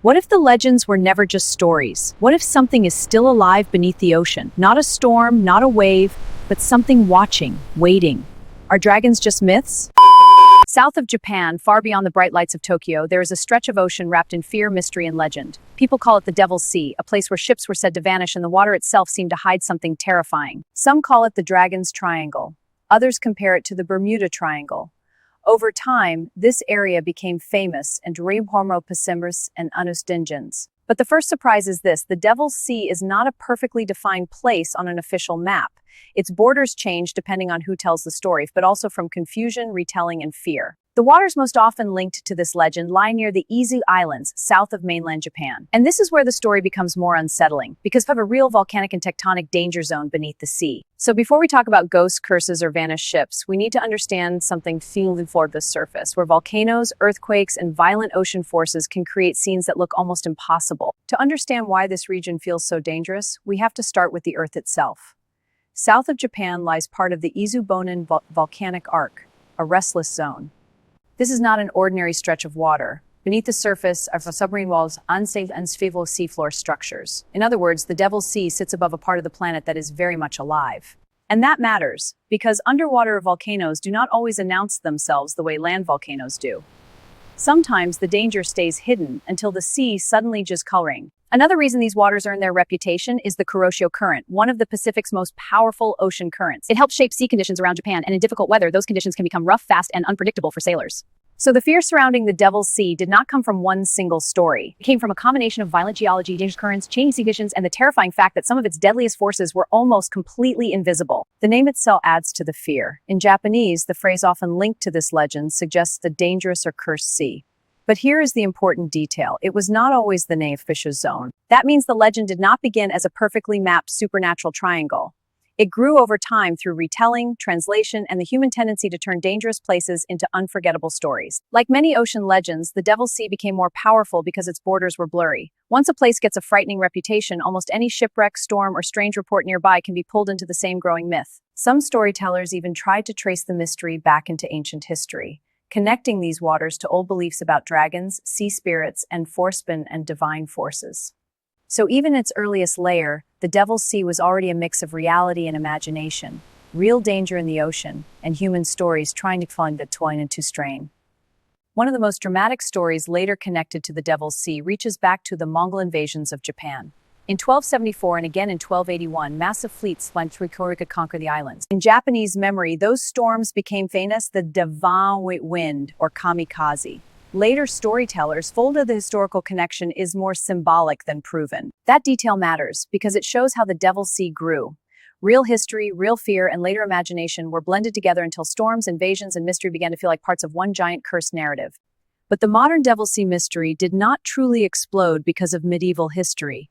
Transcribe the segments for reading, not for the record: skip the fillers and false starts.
What if the legends were never just stories? What if something is still alive beneath the ocean? Not a storm, not a wave, but something watching, waiting. Are dragons just myths? South of Japan, far beyond the bright lights of Tokyo, there is a stretch of ocean wrapped in fear, mystery, and legend. People call it the Devil's Sea, a place where ships were said to vanish and the water itself seemed to hide something terrifying. Some call it the Dragon's Triangle. Others compare it to the Bermuda Triangle. Over time, this area became famous and Homo Pacimus and unexplained. But the first surprise is this: the Devil's Sea is not a perfectly defined place on an official map. Its borders change depending on who tells the story, but also from confusion, retelling, and fear. The waters most often linked to this legend lie near the Izu Islands, south of mainland Japan. And this is where the story becomes more unsettling, because of a real volcanic and tectonic danger zone beneath the sea. So before we talk about ghosts, curses, or vanished ships, we need to understand something below the surface, where volcanoes, earthquakes, and violent ocean forces can create scenes that look almost impossible. To understand why this region feels so dangerous, we have to start with the Earth itself. South of Japan lies part of the Izu Bonin volcanic arc, a restless zone. This is not an ordinary stretch of water. Beneath the surface are submarine walls, unsafe and unstable seafloor structures. In other words, the Devil's Sea sits above a part of the planet that is very much alive. And that matters, because underwater volcanoes do not always announce themselves the way land volcanoes do. Sometimes the danger stays hidden until the sea suddenly just coloring. Another reason these waters earn their reputation is the Kuroshio Current, one of the Pacific's most powerful ocean currents. It helps shape sea conditions around Japan, and in difficult weather, those conditions can become rough, fast, and unpredictable for sailors. So the fear surrounding the Devil's Sea did not come from one single story. It came from a combination of violent geology, dangerous currents, changing sea conditions, and the terrifying fact that some of its deadliest forces were almost completely invisible. The name itself adds to the fear. In Japanese, the phrase often linked to this legend suggests the dangerous or cursed sea. But here is the important detail: it was not always the name Fish's Zone. That means the legend did not begin as a perfectly mapped supernatural triangle. It grew over time through retelling, translation, and the human tendency to turn dangerous places into unforgettable stories. Like many ocean legends, the Devil's Sea became more powerful because its borders were blurry. Once a place gets a frightening reputation, almost any shipwreck, storm, or strange report nearby can be pulled into the same growing myth. Some storytellers even tried to trace the mystery back into ancient history, connecting these waters to old beliefs about dragons, sea spirits, and forcemen and divine forces. So even in its earliest layer, the Devil's Sea was already a mix of reality and imagination, real danger in the ocean, and human stories trying to find between and to strain. One of the most dramatic stories later connected to the Devil's Sea reaches back to the Mongol invasions of Japan. In 1274 and again in 1281, massive fleets went through Korea to conquer the islands. In Japanese memory, those storms became famous the Devon Wind, or kamikaze. Later storytellers folded the historical connection is more symbolic than proven. That detail matters because it shows how the Devil's Sea grew. Real history, real fear, and later imagination were blended together until storms, invasions, and mystery began to feel like parts of one giant cursed narrative. But the modern Devil's Sea mystery did not truly explode because of medieval history.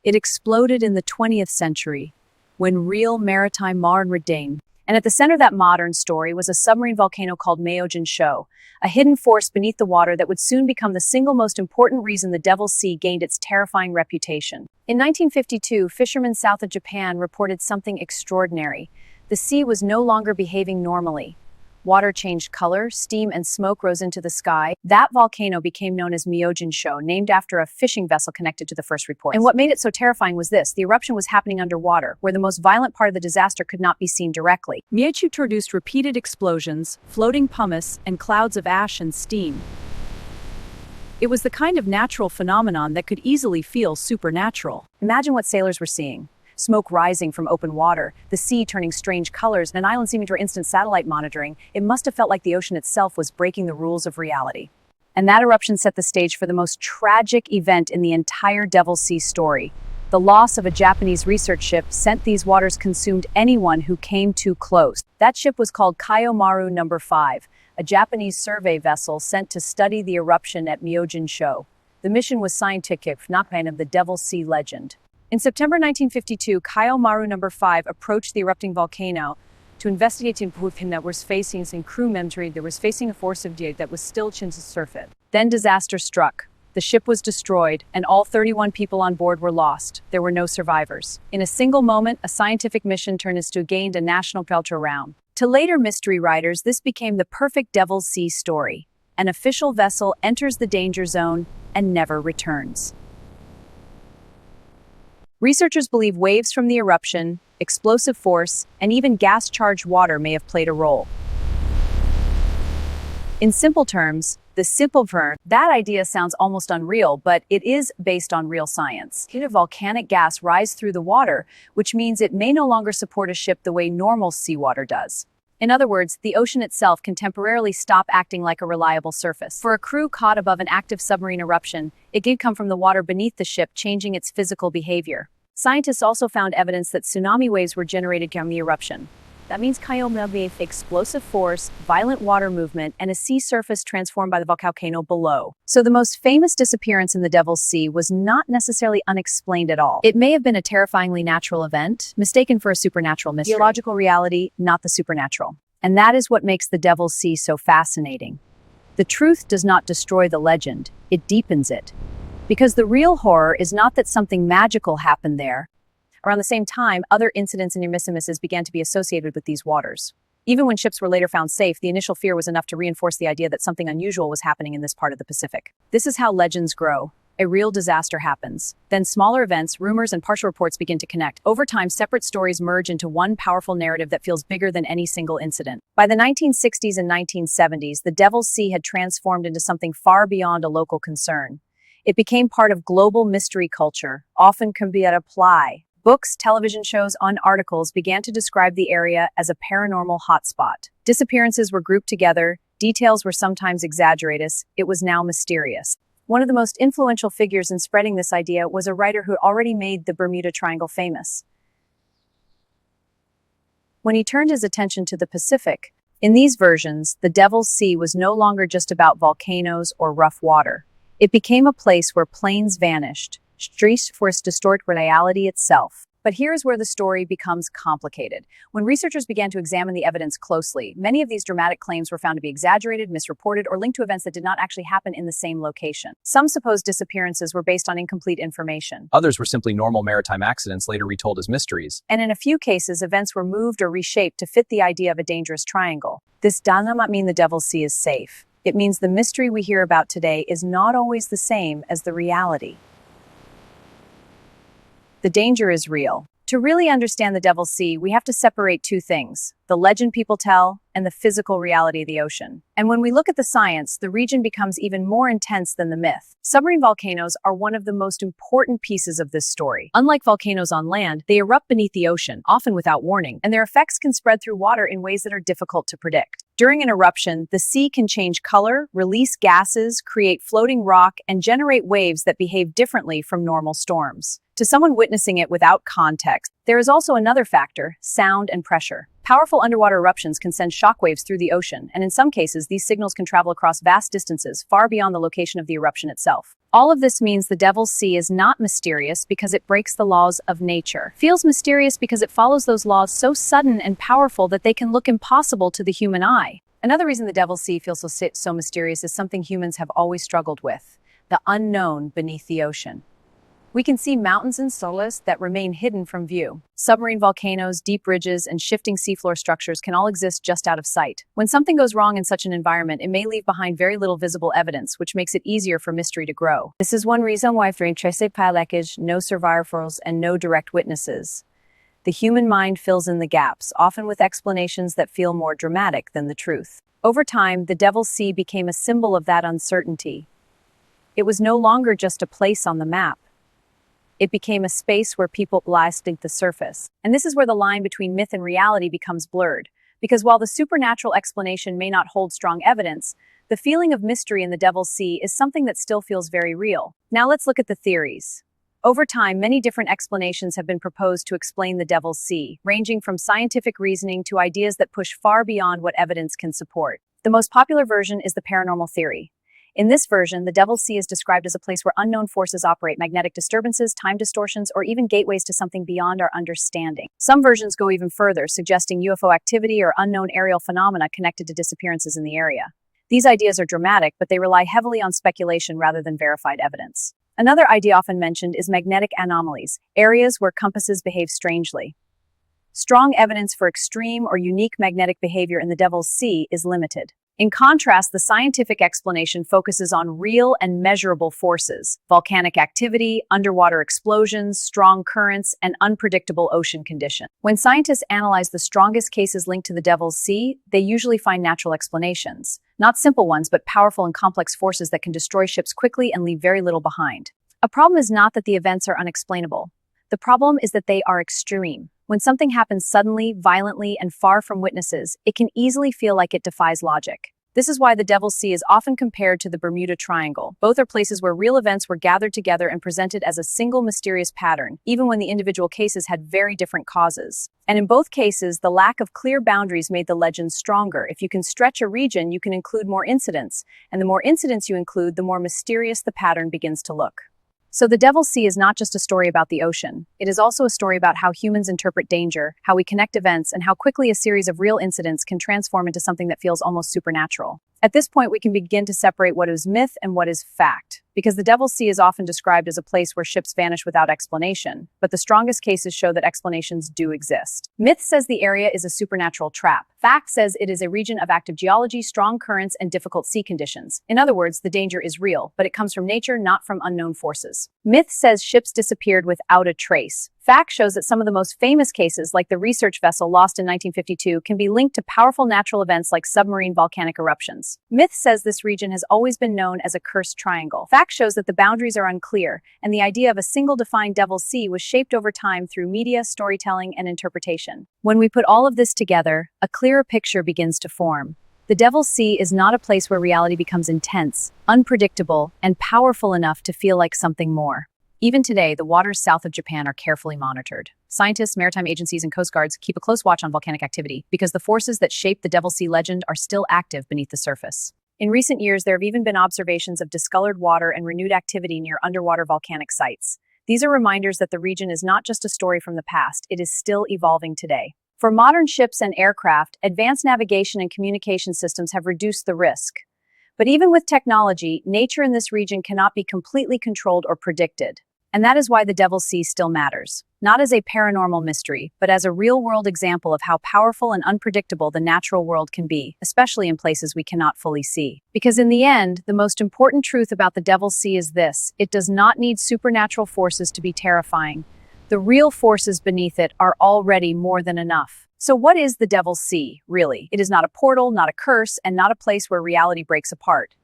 It exploded in the 20th century, when real maritime modern redained. And at the center of that modern story was a submarine volcano called Myojin-sho, a hidden force beneath the water that would soon become the single most important reason the Devil's Sea gained its terrifying reputation. In 1952, fishermen south of Japan reported something extraordinary. The sea was no longer behaving normally. Water changed color, steam and smoke rose into the sky. That volcano became known as Myojin-sho, named after a fishing vessel connected to the first report. And what made it so terrifying was this: the eruption was happening underwater, where the most violent part of the disaster could not be seen directly. Myojin produced repeated explosions, floating pumice, and clouds of ash and steam. It was the kind of natural phenomenon that could easily feel supernatural. Imagine what sailors were seeing. Smoke rising from open water, the sea turning strange colors, and an island seeming to instant satellite monitoring. It must have felt like the ocean itself was breaking the rules of reality. And that eruption set the stage for the most tragic event in the entire Devil's Sea story. The loss of a Japanese research ship sent these waters consumed anyone who came too close. That ship was called Kaiomaru No. 5, a Japanese survey vessel sent to study the eruption at Myojin-sho. The mission was scientific, not kind of the Devil's Sea legend. In September 1952, Kaiomaru No. 5 approached the erupting volcano to investigate the eruption that was facing and crew members that was facing a force of that was still to surface. Then disaster struck. The ship was destroyed, and all 31 people on board were lost. There were no survivors. In a single moment, a scientific mission turned into gained a national culture around. To later mystery writers, this became the perfect Devil's Sea story. An official vessel enters the danger zone, and never returns. Researchers believe waves from the eruption, explosive force, and even gas-charged water may have played a role. In simple terms, that idea sounds almost unreal, but it is based on real science. A volcanic gas rise through the water, which means it may no longer support a ship the way normal seawater does. In other words, the ocean itself can temporarily stop acting like a reliable surface. For a crew caught above an active submarine eruption, it could come from the water beneath the ship, changing its physical behavior. Scientists also found evidence that tsunami waves were generated from the eruption. That means explosive force, violent water movement, and a sea surface transformed by the volcano below. So the most famous disappearance in the Devil's Sea was not necessarily unexplained at all. It may have been a terrifyingly natural event, mistaken for a supernatural mystery. Geological reality, not the supernatural. And that is what makes the Devil's Sea so fascinating. The truth does not destroy the legend, it deepens it. Because the real horror is not that something magical happened there. Around the same time, other incidents and near misses began to be associated with these waters. Even when ships were later found safe, the initial fear was enough to reinforce the idea that something unusual was happening in this part of the Pacific. This is how legends grow. A real disaster happens. Then smaller events, rumors, and partial reports begin to connect. Over time, separate stories merge into one powerful narrative that feels bigger than any single incident. By the 1960s and 1970s, the Devil's Sea had transformed into something far beyond a local concern. It became part of global mystery culture, often can be apply. Books, television shows, and articles began to describe the area as a paranormal hotspot. Disappearances were grouped together, details were sometimes exaggerated, it was now mysterious. One of the most influential figures in spreading this idea was a writer who had already made the Bermuda Triangle famous. When he turned his attention to the Pacific, in these versions, the Devil's Sea was no longer just about volcanoes or rough water. It became a place where planes vanished, streets for its distort reality itself. But here's where the story becomes complicated. When researchers began to examine the evidence closely, many of these dramatic claims were found to be exaggerated, misreported, or linked to events that did not actually happen in the same location. Some supposed disappearances were based on incomplete information. Others were simply normal maritime accidents later retold as mysteries. And in a few cases, events were moved or reshaped to fit the idea of a dangerous triangle. This does not mean the Devil's Sea is safe. It means the mystery we hear about today is not always the same as the reality. The danger is real. To really understand the Devil's Sea, we have to separate two things: the legend people tell and the physical reality of the ocean. And when we look at the science, the region becomes even more intense than the myth. Submarine volcanoes are one of the most important pieces of this story. Unlike volcanoes on land, they erupt beneath the ocean, often without warning, and their effects can spread through water in ways that are difficult to predict. During an eruption, the sea can change color, release gases, create floating rock, and generate waves that behave differently from normal storms. To someone witnessing it without context, there is also another factor: sound and pressure. Powerful underwater eruptions can send shockwaves through the ocean, and in some cases, these signals can travel across vast distances, far beyond the location of the eruption itself. All of this means the Devil's Sea is not mysterious because it breaks the laws of nature. It feels mysterious because it follows those laws so sudden and powerful that they can look impossible to the human eye. Another reason the Devil's Sea feels so mysterious is something humans have always struggled with: the unknown beneath the ocean. We can see mountains and solis that remain hidden from view. Submarine volcanoes, deep ridges, and shifting seafloor structures can all exist just out of sight. When something goes wrong in such an environment, it may leave behind very little visible evidence, which makes it easier for mystery to grow. This is one reason why during trace leakage, no survivors and no direct witnesses. The human mind fills in the gaps, often with explanations that feel more dramatic than the truth. Over time, the Devil's Sea became a symbol of that uncertainty. It was no longer just a place on the map. It became a space where people blasted the surface. And this is where the line between myth and reality becomes blurred. Because while the supernatural explanation may not hold strong evidence, the feeling of mystery in the Devil's Sea is something that still feels very real. Now let's look at the theories. Over time, many different explanations have been proposed to explain the Devil's Sea, ranging from scientific reasoning to ideas that push far beyond what evidence can support. The most popular version is the paranormal theory. In this version, the Devil's Sea is described as a place where unknown forces operate: magnetic disturbances, time distortions, or even gateways to something beyond our understanding. Some versions go even further, suggesting UFO activity or unknown aerial phenomena connected to disappearances in the area. These ideas are dramatic, but they rely heavily on speculation rather than verified evidence. Another idea often mentioned is magnetic anomalies, areas where compasses behave strangely. Strong evidence for extreme or unique magnetic behavior in the Devil's Sea is limited. In contrast, the scientific explanation focuses on real and measurable forces: volcanic activity, underwater explosions, strong currents, and unpredictable ocean conditions. When scientists analyze the strongest cases linked to the Devil's Sea, they usually find natural explanations. Not simple ones, but powerful and complex forces that can destroy ships quickly and leave very little behind. A problem is not that the events are unexplainable. The problem is that they are extreme. When something happens suddenly, violently, and far from witnesses, it can easily feel like it defies logic. This is why the Devil's Sea is often compared to the Bermuda Triangle. Both are places where real events were gathered together and presented as a single mysterious pattern, even when the individual cases had very different causes. And in both cases, the lack of clear boundaries made the legends stronger. If you can stretch a region, you can include more incidents, and the more incidents you include, the more mysterious the pattern begins to look. So the Devil's Sea is not just a story about the ocean. It is also a story about how humans interpret danger, how we connect events, and how quickly a series of real incidents can transform into something that feels almost supernatural. At this point, we can begin to separate what is myth and what is fact, because the Devil's Sea is often described as a place where ships vanish without explanation, but the strongest cases show that explanations do exist. Myth says the area is a supernatural trap. Fact says it is a region of active geology, strong currents, and difficult sea conditions. In other words, the danger is real, but it comes from nature, not from unknown forces. Myth says ships disappeared without a trace. Fact shows that some of the most famous cases, like the research vessel lost in 1952, can be linked to powerful natural events like submarine volcanic eruptions. Myth says this region has always been known as a cursed triangle. Fact shows that the boundaries are unclear, and the idea of a single defined Devil's Sea was shaped over time through media, storytelling, and interpretation. When we put all of this together, a clearer picture begins to form. The Devil's Sea is not a place where reality becomes intense, unpredictable, and powerful enough to feel like something more. Even today, the waters south of Japan are carefully monitored. Scientists, maritime agencies, and coast guards keep a close watch on volcanic activity because the forces that shape the Devil's Sea legend are still active beneath the surface. In recent years, there have even been observations of discolored water and renewed activity near underwater volcanic sites. These are reminders that the region is not just a story from the past, it is still evolving today. For modern ships and aircraft, advanced navigation and communication systems have reduced the risk. But even with technology, nature in this region cannot be completely controlled or predicted. And that is why the Devil's Sea still matters, not as a paranormal mystery, but as a real-world example of how powerful and unpredictable the natural world can be, especially in places we cannot fully see. Because in the end, the most important truth about the Devil's Sea is this: it does not need supernatural forces to be terrifying. The real forces beneath it are already more than enough. So what is the Devil's Sea, really? It is not a portal, not a curse, and not a place where reality breaks apart.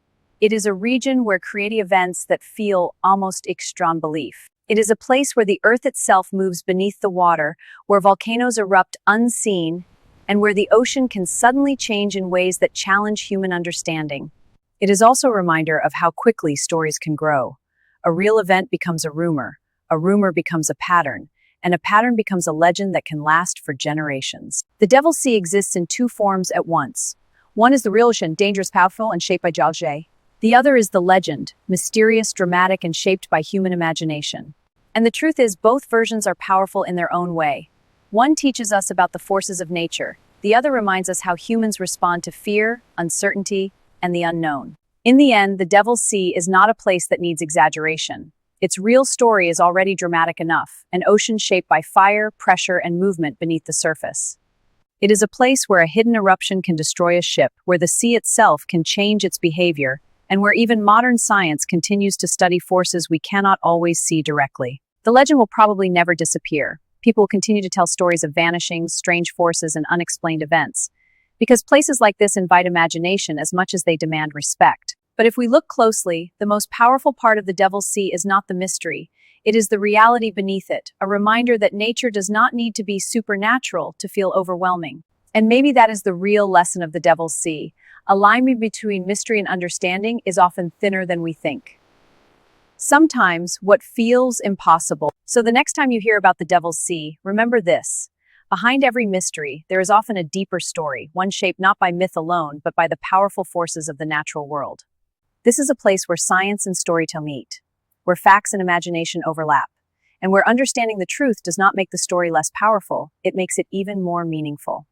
It is a region where create events that feel almost extreme belief. It is a place where the earth itself moves beneath the water, where volcanoes erupt unseen, and where the ocean can suddenly change in ways that challenge human understanding. It is also a reminder of how quickly stories can grow. A real event becomes a rumor becomes a pattern, and a pattern becomes a legend that can last for generations. The Devil's Sea exists in two forms at once. One is the real ocean, dangerous, powerful, and shaped by geology. The other is the legend, mysterious, dramatic, and shaped by human imagination. And the truth is, both versions are powerful in their own way. One teaches us about the forces of nature. The other reminds us how humans respond to fear, uncertainty, and the unknown. In the end, the Devil's Sea is not a place that needs exaggeration. Its real story is already dramatic enough, an ocean shaped by fire, pressure, and movement beneath the surface. It is a place where a hidden eruption can destroy a ship, where the sea itself can change its behavior, and where even modern science continues to study forces we cannot always see directly. The legend will probably never disappear. People will continue to tell stories of vanishings, strange forces, and unexplained events, because places like this invite imagination as much as they demand respect. But if we look closely, the most powerful part of the Devil's Sea is not the mystery. It is the reality beneath it, a reminder that nature does not need to be supernatural to feel overwhelming. And maybe that is the real lesson of the Devil's Sea. A line between mystery and understanding is often thinner than we think. Sometimes, what feels impossible. So the next time you hear about the Devil's Sea, remember this. Behind every mystery, there is often a deeper story, one shaped not by myth alone, but by the powerful forces of the natural world. This is a place where science and storytelling meet, where facts and imagination overlap, and where understanding the truth does not make the story less powerful, it makes it even more meaningful.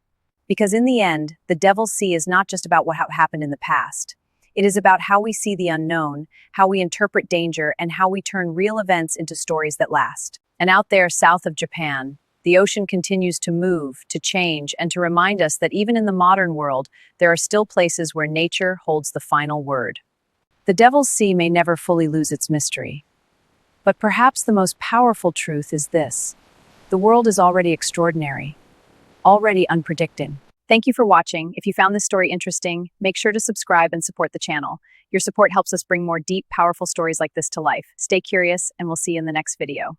Because in the end, the Devil's Sea is not just about what happened in the past. It is about how we see the unknown, how we interpret danger, and how we turn real events into stories that last. And out there, south of Japan, The ocean continues to move, to change, and to remind us that even in the modern world, there are still places where nature holds the final word. The Devil's Sea may never fully lose its mystery. But perhaps the most powerful truth is this: the world is already extraordinary, already unpredicted. Thank you for watching. If you found this story interesting, make sure to subscribe and support the channel. Your support helps us bring more deep, powerful stories like this to life. Stay curious, and we'll see you in the next video.